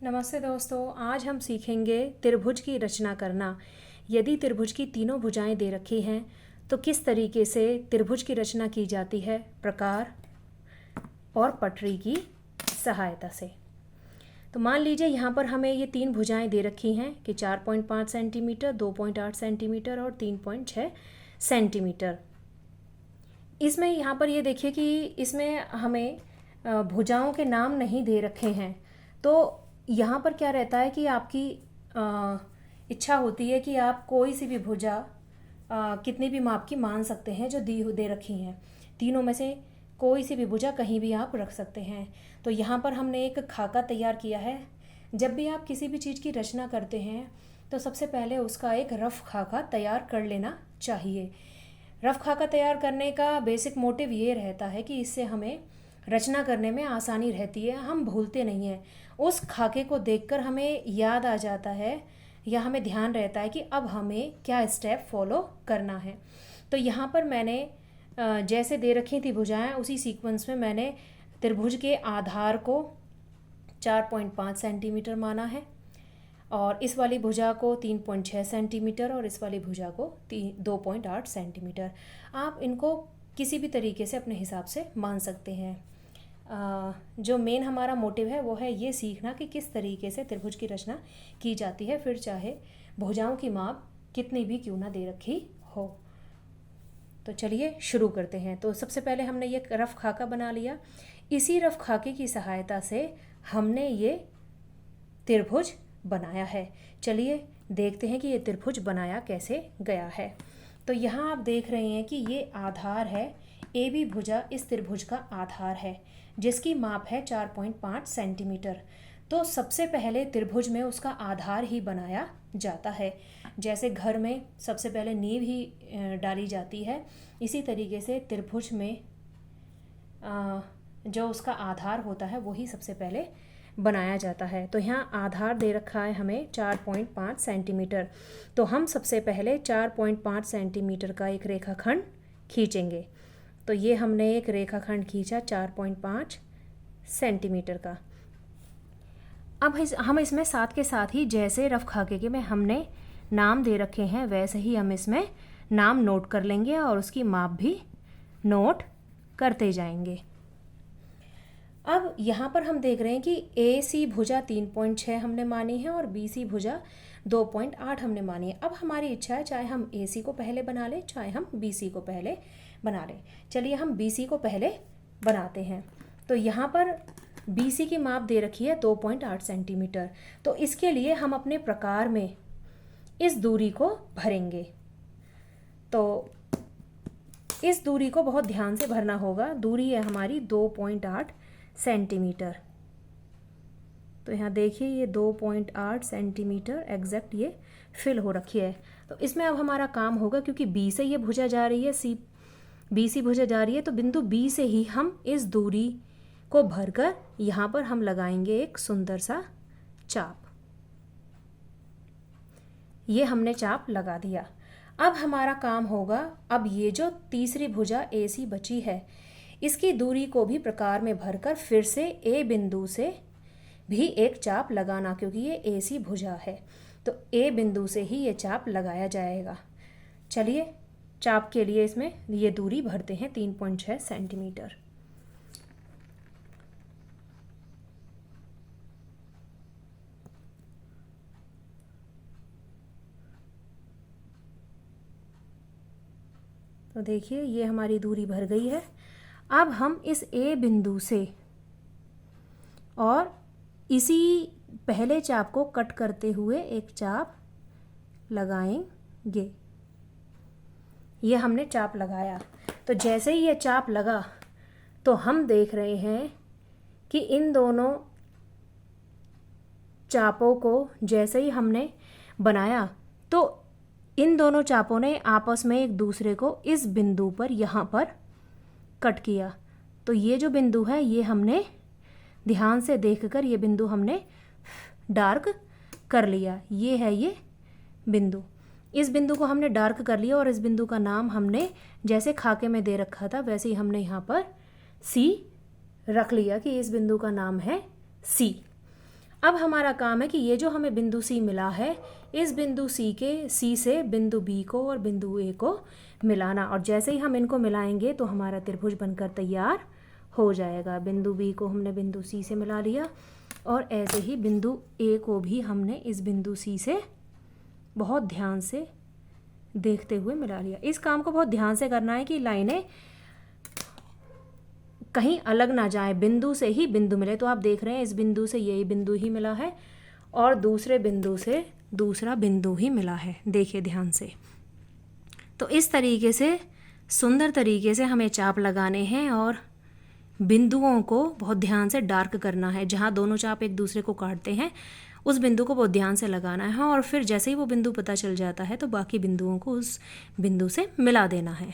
नमस्ते दोस्तों, आज हम सीखेंगे त्रिभुज की रचना करना। यदि त्रिभुज की तीनों भुजाएं दे रखी हैं तो किस तरीके से त्रिभुज की रचना की जाती है प्रकार और पटरी की सहायता से। तो मान लीजिए यहाँ पर हमें ये तीन भुजाएं दे रखी हैं कि 4.5 सेंटीमीटर, 2.8 सेंटीमीटर और 3.6 सेंटीमीटर। इसमें यहाँ पर ये देखिए कि इसमें हमें भुजाओं के नाम नहीं दे रखे हैं। तो यहाँ पर क्या रहता है कि आपकी इच्छा होती है कि आप कोई सी भी भुजा कितनी भी माप की मान सकते हैं जो दे रखी हैं। तीनों में से कोई सी भी भुजा कहीं भी आप रख सकते हैं। तो यहाँ पर हमने एक खाका तैयार किया है। जब भी आप किसी भी चीज़ की रचना करते हैं तो सबसे पहले उसका एक रफ खाका तैयार कर लेना चाहिए। रफ खाका तैयार करने का बेसिक मोटिव ये रहता है कि इससे हमें रचना करने में आसानी रहती है, हम भूलते नहीं हैं। उस खाके को देखकर हमें याद आ जाता है या हमें ध्यान रहता है कि अब हमें क्या स्टेप फॉलो करना है। तो यहाँ पर मैंने जैसे दे रखी थी भुजाएं उसी सीक्वेंस में मैंने त्रिभुज के आधार को 4.5 सेंटीमीटर माना है और इस वाली भुजा को 3.6 सेंटीमीटर और इस वाली भुजा को 2.8 सेंटीमीटर। आप इनको किसी भी तरीके से अपने हिसाब से मान सकते हैं। जो मेन हमारा मोटिव है वो है ये सीखना कि किस तरीके से त्रिभुज की रचना की जाती है, फिर चाहे भुजाओं की माप कितनी भी क्यों ना दे रखी हो। तो चलिए शुरू करते हैं। तो सबसे पहले हमने ये रफ खाका बना लिया। इसी रफ खाके की सहायता से हमने ये त्रिभुज बनाया है। चलिए देखते हैं कि ये त्रिभुज बनाया कैसे गया है। तो यहाँ आप देख रहे हैं कि ये आधार है, ए बी भुजा इस त्रिभुज का आधार है जिसकी माप है 4.5 सेंटीमीटर। तो सबसे पहले त्रिभुज में उसका आधार ही बनाया जाता है। जैसे घर में सबसे पहले नींव ही डाली जाती है, इसी तरीके से त्रिभुज में जो उसका आधार होता है वही सबसे पहले बनाया जाता है। तो यहाँ आधार दे रखा है हमें 4.5 सेंटीमीटर। तो हम सबसे पहले 4.5 सेंटीमीटर का एक रेखाखंड खींचेंगे। तो ये हमने एक रेखाखंड खींचा 4.5 सेंटीमीटर का। अब हम इसमें साथ के साथ ही जैसे रफ खाके के में हमने नाम दे रखे हैं वैसे ही हम इसमें नाम नोट कर लेंगे और उसकी माप भी नोट करते जाएंगे। अब यहाँ पर हम देख रहे हैं कि ए सी भुजा 3.6 हमने मानी है और बी सी भुजा 2.8 हमने मानी है। अब हमारी इच्छा है चाहे हम ए सी को पहले बना लें चाहे हम बी सी को पहले बना लें। चलिए हम बी सी को पहले बनाते हैं। तो यहाँ पर बी सी की माप दे रखी है 2.8 सेंटीमीटर। तो इसके लिए हम अपने प्रकार में इस दूरी को भरेंगे। तो इस दूरी को बहुत ध्यान से भरना होगा। दूरी है हमारी 2.8 सेंटीमीटर। तो यहाँ देखिए ये 2.8 सेंटीमीटर एग्जैक्ट ये फिल हो रखी है। तो इसमें अब हमारा काम होगा, क्योंकि बी से ये भुजा जा रही है, बी सी भुजा जा रही है, तो बिंदु बी से ही हम इस दूरी को भरकर यहाँ पर हम लगाएंगे एक सुंदर सा चाप। ये हमने चाप लगा दिया। अब हमारा काम होगा, अब ये जो तीसरी भुजा ए सी बची है इसकी दूरी को भी प्रकार में भरकर फिर से ए बिंदु से भी एक चाप लगाना, क्योंकि ये ए सी भुजा है। तो ए बिंदु से ही ये चाप लगाया जाएगा। चलिए चाप के लिए इसमें ये दूरी भरते हैं 3.6 सेंटीमीटर। तो देखिए ये हमारी दूरी भर गई है। अब हम इस ए बिंदु से और इसी पहले चाप को कट करते हुए एक चाप लगाएंगे। ये हमने चाप लगाया। तो जैसे ही ये चाप लगा तो हम देख रहे हैं कि इन दोनों चापों को जैसे ही हमने बनाया तो इन दोनों चापों ने आपस में एक दूसरे को इस बिंदु पर यहाँ पर कट किया। तो ये जो बिंदु है ये हमने ध्यान से देखकर ये बिंदु हमने डार्क कर लिया। ये है ये बिंदु। इस बिंदु को हमने डार्क कर लिया और इस बिंदु का नाम हमने जैसे खाके में दे रखा था वैसे ही हमने यहाँ पर सी रख लिया कि इस बिंदु का नाम है सी। अब हमारा काम है कि ये जो हमें बिंदु सी मिला है, इस बिंदु सी से बिंदु बी को और बिंदु ए को मिलाना, और जैसे ही हम इनको मिलाएंगे तो हमारा त्रिभुज बनकर तैयार हो जाएगा। बिंदु बी को हमने बिंदु सी से मिला लिया, और ऐसे ही बिंदु ए को भी हमने इस बिंदु सी से बहुत ध्यान से देखते हुए मिला लिया। इस काम को बहुत ध्यान से करना है कि लाइनें कहीं अलग ना जाए, बिंदु से ही बिंदु मिले। तो आप देख रहे हैं इस बिंदु से यही बिंदु ही मिला है और दूसरे बिंदु से दूसरा बिंदु ही मिला है, देखिए ध्यान से। तो इस तरीके से सुंदर तरीके से हमें चाप लगाने हैं और बिंदुओं को बहुत ध्यान से डार्क करना है। जहाँ दोनों चाप एक दूसरे को काटते हैं उस बिंदु को बहुत ध्यान से लगाना है, और फिर जैसे ही वो बिंदु पता चल जाता है तो बाकी बिंदुओं को उस बिंदु से मिला देना है।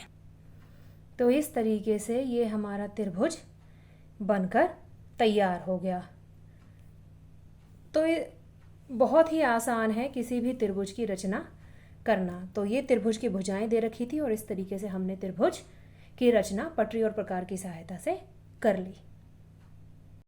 तो इस तरीके से ये हमारा त्रिभुज बनकर तैयार हो गया। तो ये बहुत ही आसान है किसी भी त्रिभुज की रचना करना। तो ये त्रिभुज की भुजाएं दे रखी थी और इस तरीके से हमने त्रिभुज की रचना पटरी और प्रकार की सहायता से कर ली।